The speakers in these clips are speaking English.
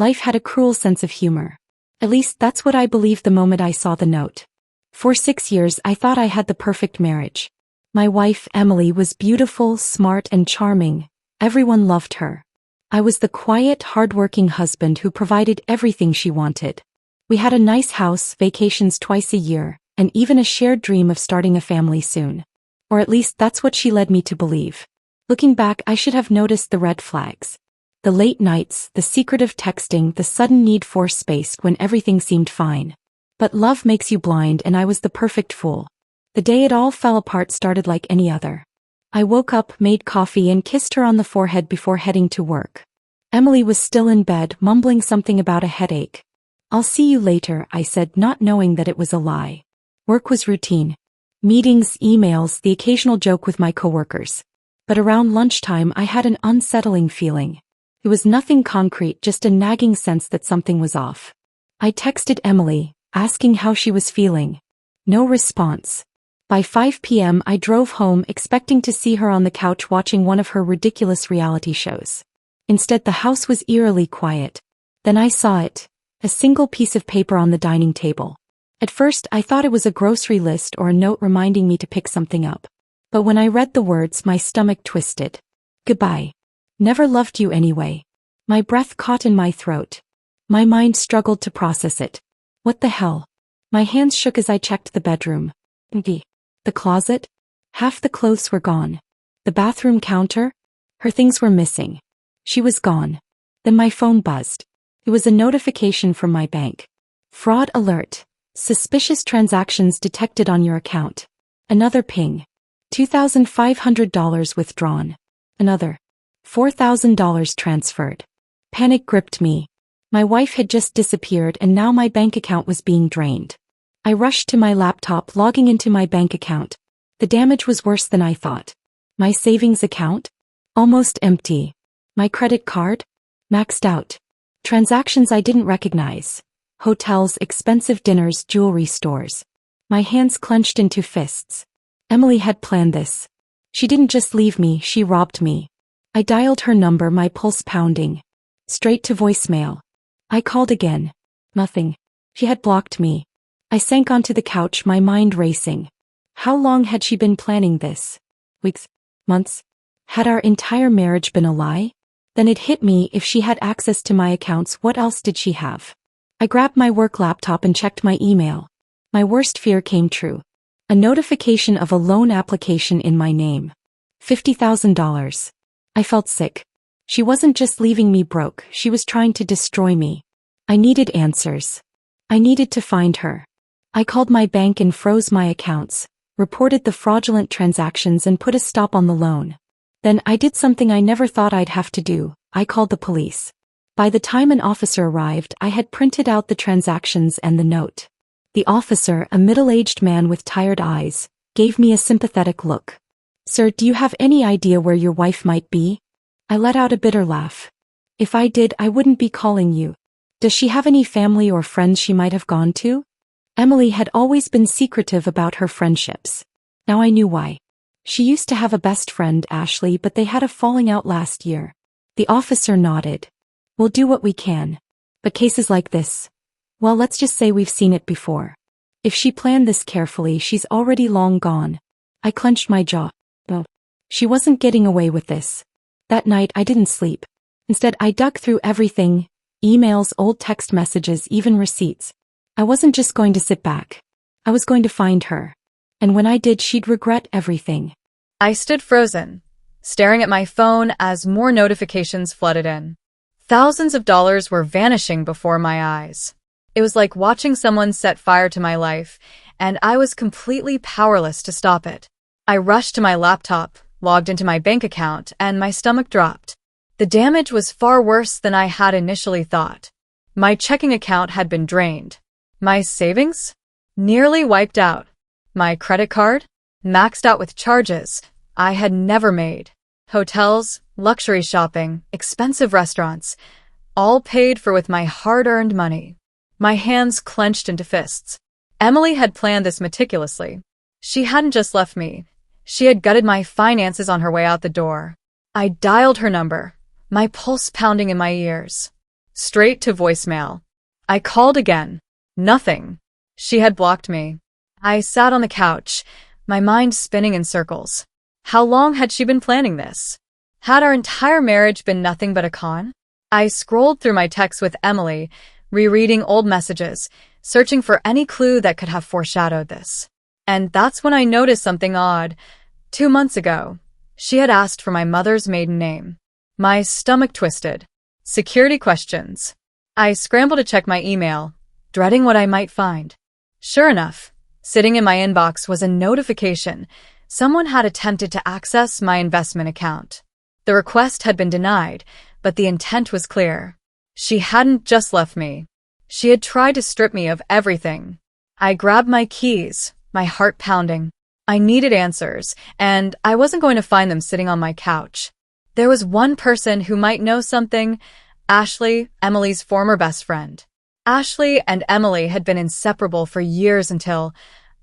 Life had a cruel sense of humor. At least that's what I believed the moment I saw the note. For 6 years I thought I had the perfect marriage. My wife, Emily, was beautiful, smart, and charming. Everyone loved her. I was the quiet, hard-working husband who provided everything she wanted. We had a nice house, vacations twice a year, and even a shared dream of starting a family soon. Or at least that's what she led me to believe. Looking back, I should have noticed the red flags. The late nights, the secretive texting, the sudden need for space when everything seemed fine. But love makes you blind, and I was the perfect fool. The day it all fell apart started like any other. I woke up, made coffee, and kissed her on the forehead before heading to work. Emily was still in bed, mumbling something about a headache. "I'll see you later," I said, not knowing that it was a lie. Work was routine. Meetings, emails, the occasional joke with my coworkers. But around lunchtime I had an unsettling feeling. It was nothing concrete, just a nagging sense that something was off. I texted Emily, asking how she was feeling. No response. By 5 p.m. I drove home expecting to see her on the couch watching one of her ridiculous reality shows. Instead, the house was eerily quiet. Then I saw it, a single piece of paper on the dining table. At first I thought it was a grocery list or a note reminding me to pick something up. But when I read the words, my stomach twisted. "Goodbye. Never loved you anyway." My breath caught in my throat. My mind struggled to process it. What the hell? My hands shook as I checked the bedroom. The closet? Half the clothes were gone. The bathroom counter? Her things were missing. She was gone. Then my phone buzzed. It was a notification from my bank. "Fraud alert. Suspicious transactions detected on your account." Another ping. $2,500 withdrawn. Another. $4,000 transferred. Panic gripped me. My wife had just disappeared, and now my bank account was being drained. I rushed to my laptop, logging into my bank account. The damage was worse than I thought. My savings account? Almost empty. My credit card? Maxed out. Transactions I didn't recognize. Hotels, expensive dinners, jewelry stores. My hands clenched into fists. Emily had planned this. She didn't just leave me, she robbed me. I dialed her number, my pulse pounding. Straight to voicemail. I called again. Nothing. She had blocked me. I sank onto the couch, my mind racing. How long had she been planning this? Weeks? Months? Had our entire marriage been a lie? Then it hit me, if she had access to my accounts, what else did she have? I grabbed my work laptop and checked my email. My worst fear came true. A notification of a loan application in my name. $50,000. I felt sick. She wasn't just leaving me broke, she was trying to destroy me. I needed answers. I needed to find her. I called my bank and froze my accounts, reported the fraudulent transactions and put a stop on the loan. Then I did something I never thought I'd have to do. I called the police. By the time an officer arrived, I had printed out the transactions and the note. The officer, a middle-aged man with tired eyes, gave me a sympathetic look. "Sir, do you have any idea where your wife might be?" I let out a bitter laugh. "If I did, I wouldn't be calling you. Does she have any family or friends she might have gone to?" Emily had always been secretive about her friendships. Now I knew why. She used to have a best friend, Ashley, but they had a falling out last year. The officer nodded. "We'll do what we can. But cases like this, well, let's just say we've seen it before. If she planned this carefully, she's already long gone." I clenched my jaw. No. She wasn't getting away with this. That night I didn't sleep. Instead, I dug through everything. Emails, old text messages, even receipts. I wasn't just going to sit back. I was going to find her. And when I did, she'd regret everything. I stood frozen, staring at my phone as more notifications flooded in. Thousands of dollars were vanishing before my eyes. It was like watching someone set fire to my life, and I was completely powerless to stop it. I rushed to my laptop, logged into my bank account, and my stomach dropped. The damage was far worse than I had initially thought. My checking account had been drained. My savings? Nearly wiped out. My credit card? Maxed out with charges I had never made. Hotels, luxury shopping, expensive restaurants, all paid for with my hard-earned money. My hands clenched into fists. Emily had planned this meticulously. She hadn't just left me. She had gutted my finances on her way out the door. I dialed her number, my pulse pounding in my ears. straight to voicemail. I called again. Nothing. She had blocked me. I sat on the couch, my mind spinning in circles. How long had she been planning this? Had our entire marriage been nothing but a con? I scrolled through my texts with Emily, rereading old messages, searching for any clue that could have foreshadowed this. And that's when I noticed something odd. 2 months ago, she had asked for my mother's maiden name. My stomach twisted. Security questions. I scrambled to check my email, dreading what I might find. Sure enough, sitting in my inbox was a notification. Someone had attempted to access my investment account. The request had been denied, but the intent was clear. She hadn't just left me. She had tried to strip me of everything. I grabbed my keys, my heart pounding. I needed answers, and I wasn't going to find them sitting on my couch. There was one person who might know something: Ashley, Emily's former best friend. Ashley and Emily had been inseparable for years until,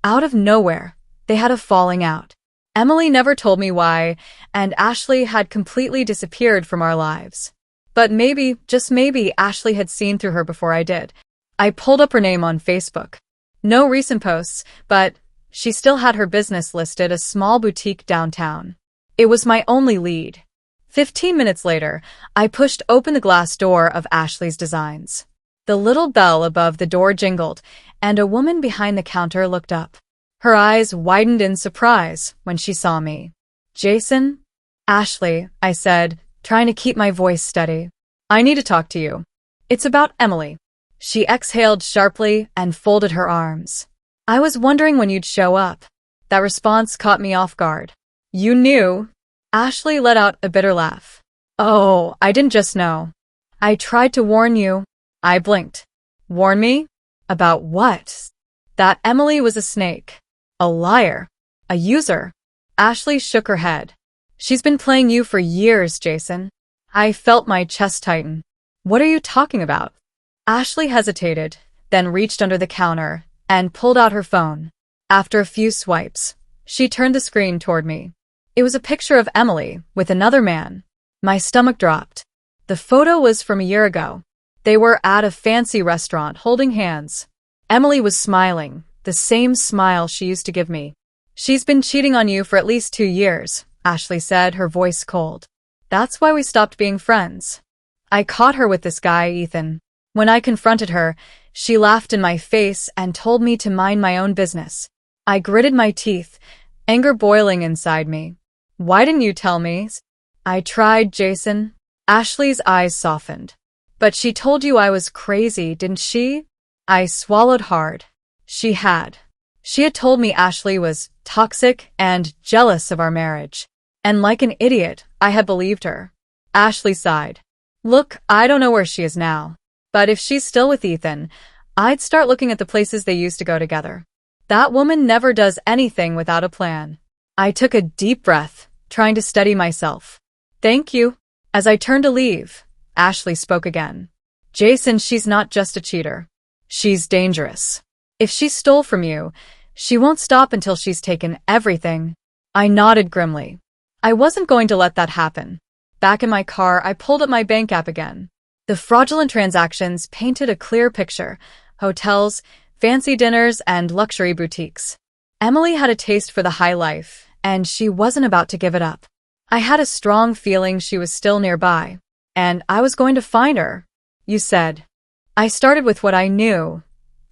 out of nowhere, they had a falling out. Emily never told me why, and Ashley had completely disappeared from our lives. But maybe, just maybe, Ashley had seen through her before I did. I pulled up her name on Facebook. No recent posts, but she still had her business listed, a small boutique downtown. It was my only lead. 15 minutes later, I pushed open the glass door of Ashley's designs. The little bell above the door jingled, and a woman behind the counter looked up. Her eyes widened in surprise when she saw me. "Jason?" "Ashley," I said, trying to keep my voice steady. "I need to talk to you. It's about Emily." She exhaled sharply and folded her arms. "I was wondering when you'd show up." That response caught me off guard. "You knew?" Ashley let out a bitter laugh. "Oh, I didn't just know. I tried to warn you." I blinked. "Warn me? About what?" "That Emily was a snake. A liar. A user." Ashley shook her head. "She's been playing you for years, Jason." I felt my chest tighten. "What are you talking about?" Ashley hesitated, then reached under the counter and pulled out her phone. After a few swipes, she turned the screen toward me. It was a picture of Emily with another man. My stomach dropped. The photo was from a year ago. They were at a fancy restaurant holding hands. Emily was smiling, the same smile she used to give me. "She's been cheating on you for at least 2 years, Ashley said, her voice cold. "That's why we stopped being friends. I caught her with this guy, Ethan." When I confronted her, she laughed in my face and told me to mind my own business. I gritted my teeth, anger boiling inside me. "Why didn't you tell me?" "I tried, Jason." Ashley's eyes softened. "But she told you I was crazy, didn't she?" I swallowed hard. She had. She had told me Ashley was toxic and jealous of our marriage. And like an idiot, I had believed her. Ashley sighed. "Look, I don't know where she is now. But if she's still with Ethan, I'd start looking at the places they used to go together. That woman never does anything without a plan." I took a deep breath, trying to steady myself. "Thank you." As I turned to leave, Ashley spoke again. "Jason, she's not just a cheater. She's dangerous. If she stole from you, she won't stop until she's taken everything." I nodded grimly. I wasn't going to let that happen. Back in my car, I pulled up my bank app again. The fraudulent transactions painted a clear picture: hotels, fancy dinners, and luxury boutiques. Emily had a taste for the high life, and she wasn't about to give it up. I had a strong feeling she was still nearby, and I was going to find her. "You said." I started with what I knew.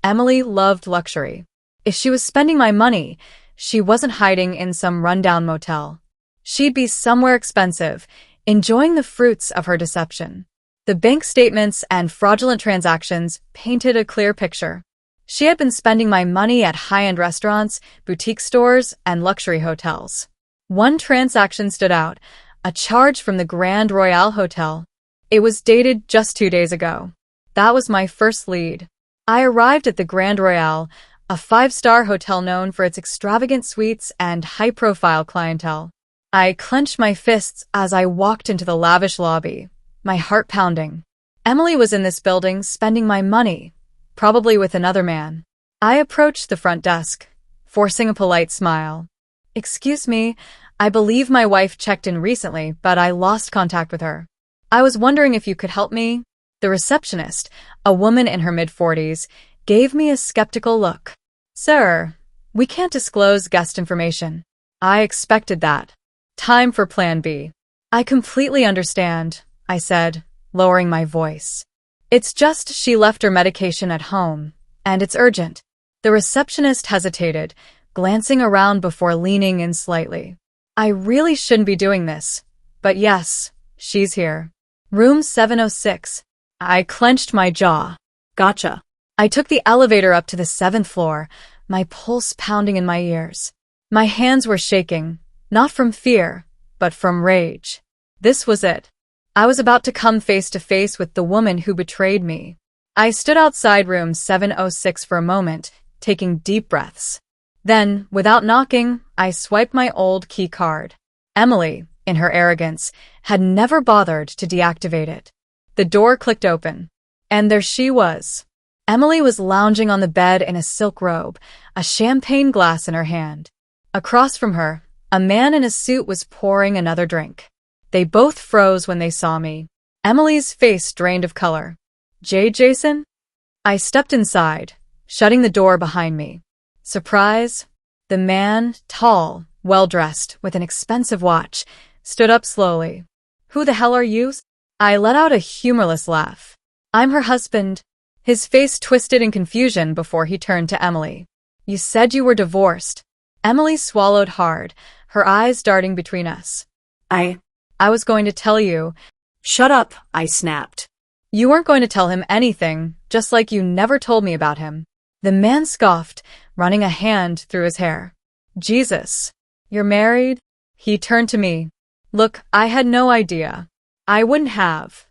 Emily loved luxury. If she was spending my money, she wasn't hiding in some rundown motel. She'd be somewhere expensive, enjoying the fruits of her deception. The bank statements and fraudulent transactions painted a clear picture. She had been spending my money at high-end restaurants, boutique stores, and luxury hotels. One transaction stood out: a charge from the Grand Royale Hotel. It was dated just 2 days ago. That was my first lead. I arrived at the Grand Royale, a 5-star hotel known for its extravagant suites and high-profile clientele. I clenched my fists as I walked into the lavish lobby, my heart pounding. Emily was in this building spending my money, probably with another man. I approached the front desk, forcing a polite smile. "Excuse me, I believe my wife checked in recently, but I lost contact with her. I was wondering if you could help me." The receptionist, a woman in her mid-40s, gave me a skeptical look. "Sir, we can't disclose guest information." I expected that. Time for Plan B. "I completely understand," I said, lowering my voice. "It's just she left her medication at home, and it's urgent." The receptionist hesitated, glancing around before leaning in slightly. "I really shouldn't be doing this, but yes, she's here. Room 706. I clenched my jaw. "Gotcha." I took the elevator up to the 7th floor, my pulse pounding in my ears. My hands were shaking, not from fear, but from rage. This was it. I was about to come face to face with the woman who betrayed me. I stood outside room 706 for a moment, taking deep breaths. Then, without knocking, I swiped my old key card. Emily, in her arrogance, had never bothered to deactivate it. The door clicked open, and there she was. Emily was lounging on the bed in a silk robe, a champagne glass in her hand. Across from her, a man in a suit was pouring another drink. They both froze when they saw me. Emily's face drained of color. "Jason?" I stepped inside, shutting the door behind me. Surprise? The man, tall, well-dressed, with an expensive watch, stood up slowly. "Who the hell are you?" I let out a humorless laugh. "I'm her husband." His face twisted in confusion before he turned to Emily. "You said you were divorced." Emily swallowed hard, her eyes darting between us. I was going to tell you." "Shut up," I snapped. "You weren't going to tell him anything, just like you never told me about him." The man scoffed, running a hand through his hair. "Jesus, you're married?" He turned to me. "Look, I had no idea. I wouldn't have."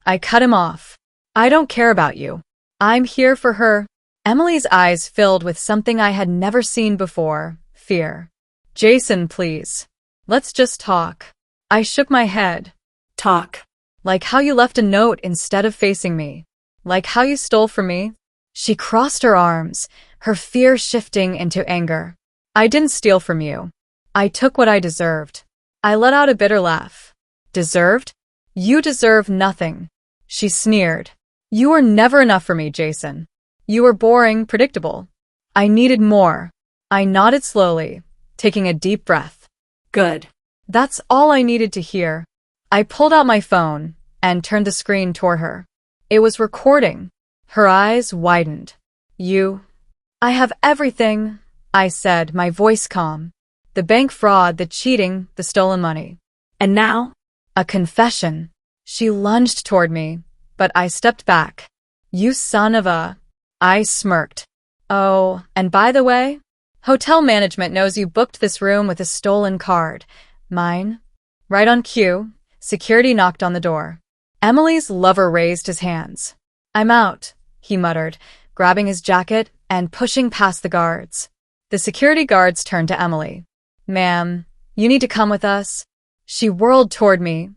I cut him off. "I don't care about you. I'm here for her." Emily's eyes filled with something I had never seen before, fear. "Jason, please. Let's just talk." I shook my head. "Talk." "Like how you left a note instead of facing me. Like how you stole from me." She crossed her arms, her fear shifting into anger. "I didn't steal from you. I took what I deserved." I let out a bitter laugh. "Deserved? You deserve nothing." She sneered. "You were never enough for me, Jason. You were boring, predictable. I needed more." I nodded slowly, taking a deep breath. "Good." That's all I needed to hear. I pulled out my phone and turned the screen toward her. It was recording. Her eyes widened. I have everything," I said, my voice calm. "The bank fraud, the cheating, the stolen money." "And now?" "A confession." She lunged toward me, but I stepped back. "You son of a..." I smirked. "Oh, and by the way, hotel management knows you booked this room with a stolen card. Mine?" Right on cue, security knocked on the door. Emily's lover raised his hands. "I'm out," he muttered, grabbing his jacket and pushing past the guards. The security guards turned to Emily. "Ma'am, you need to come with us." She whirled toward me,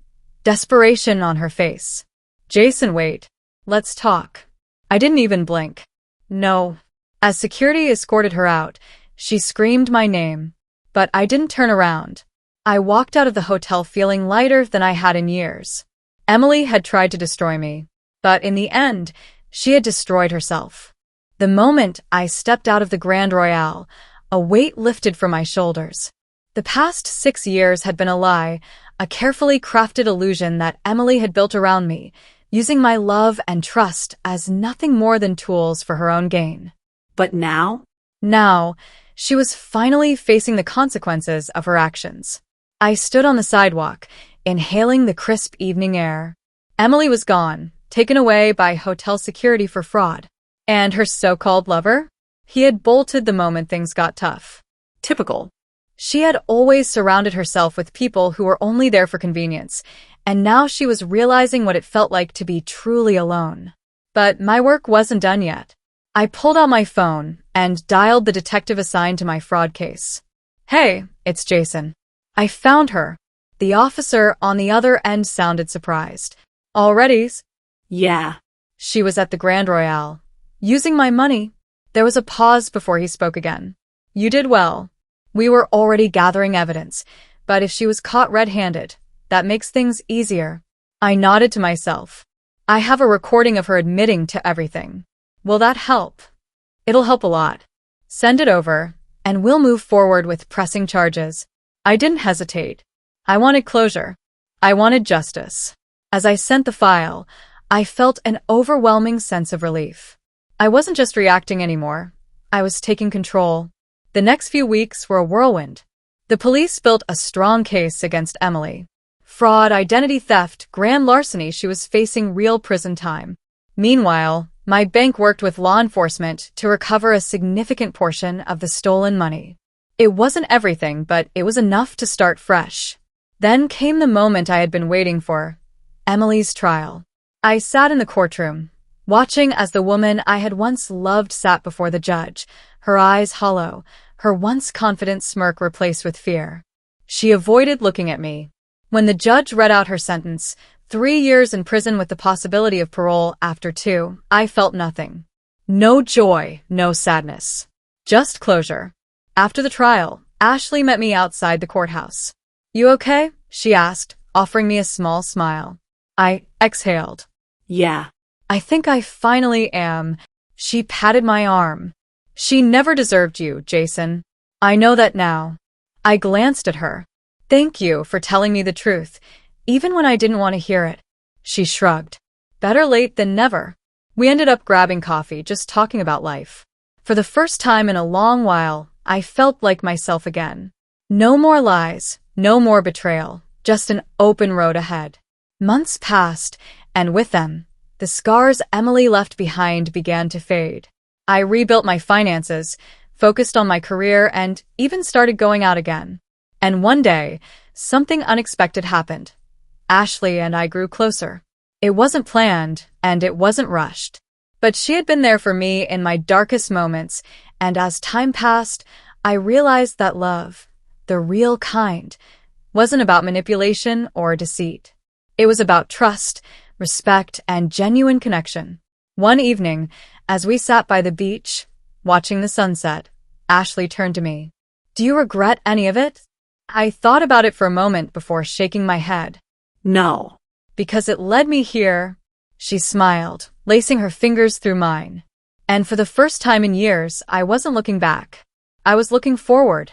desperation on her face. "Jason, wait. Let's talk." I didn't even blink. "No." As security escorted her out, she screamed my name, but I didn't turn around. I walked out of the hotel feeling lighter than I had in years. Emily had tried to destroy me, but in the end, she had destroyed herself. The moment I stepped out of the Grand Royale, a weight lifted from my shoulders. The past 6 years had been a lie, a carefully crafted illusion that Emily had built around me, using my love and trust as nothing more than tools for her own gain. But now? Now, she was finally facing the consequences of her actions. I stood on the sidewalk, inhaling the crisp evening air. Emily was gone, taken away by hotel security for fraud. And her so-called lover? He had bolted the moment things got tough. Typical. She had always surrounded herself with people who were only there for convenience, and now she was realizing what it felt like to be truly alone. But my work wasn't done yet. I pulled out my phone and dialed the detective assigned to my fraud case. "Hey, it's Jason. I found her." The officer on the other end sounded surprised. "Already?" "Yeah." "She was at the Grand Royale, using my money." There was a pause before he spoke again. "You did well. We were already gathering evidence, but if she was caught red-handed, that makes things easier." I nodded to myself. I have a recording of her admitting to everything. Will that help? It'll help a lot. Send it over, and we'll move forward with pressing charges. I didn't hesitate. I wanted closure. I wanted justice. As I sent the file, I felt an overwhelming sense of relief. I wasn't just reacting anymore. I was taking control. The next few weeks were a whirlwind. The police built a strong case against Emily. Fraud, identity theft, grand larceny. She was facing real prison time. Meanwhile, my bank worked with law enforcement to recover a significant portion of the stolen money. It wasn't everything, but it was enough to start fresh. Then came the moment I had been waiting for, Emily's trial. I sat in the courtroom, watching as the woman I had once loved sat before the judge, her eyes hollow, her once confident smirk replaced with fear. She avoided looking at me. When the judge read out her sentence, 3 years in prison with the possibility of parole after 2, I felt nothing. No joy, no sadness. Just closure. After the trial, Ashley met me outside the courthouse. "You okay?" she asked, offering me a small smile. I exhaled. Yeah. "I think I finally am." She patted my arm. "She never deserved you, Jason. I know that now." I glanced at her. "Thank you for telling me the truth, even when I didn't want to hear it." She shrugged. "Better late than never." We ended up grabbing coffee, just talking about life. For the first time in a long while, I felt like myself again. No more lies, no more betrayal, just an open road ahead. Months passed, and with them, the scars Emily left behind began to fade. I rebuilt my finances, focused on my career, and even started going out again. And one day, something unexpected happened. Ashley and I grew closer. It wasn't planned, and it wasn't rushed. But she had been there for me in my darkest moments, and as time passed, I realized that love, the real kind, wasn't about manipulation or deceit. It was about trust, respect, and genuine connection. One evening, as we sat by the beach, watching the sunset, Ashley turned to me. "Do you regret any of it?" I thought about it for a moment before shaking my head. No. "Because it led me here." She smiled, lacing her fingers through mine. And for the first time in years, I wasn't looking back. I was looking forward.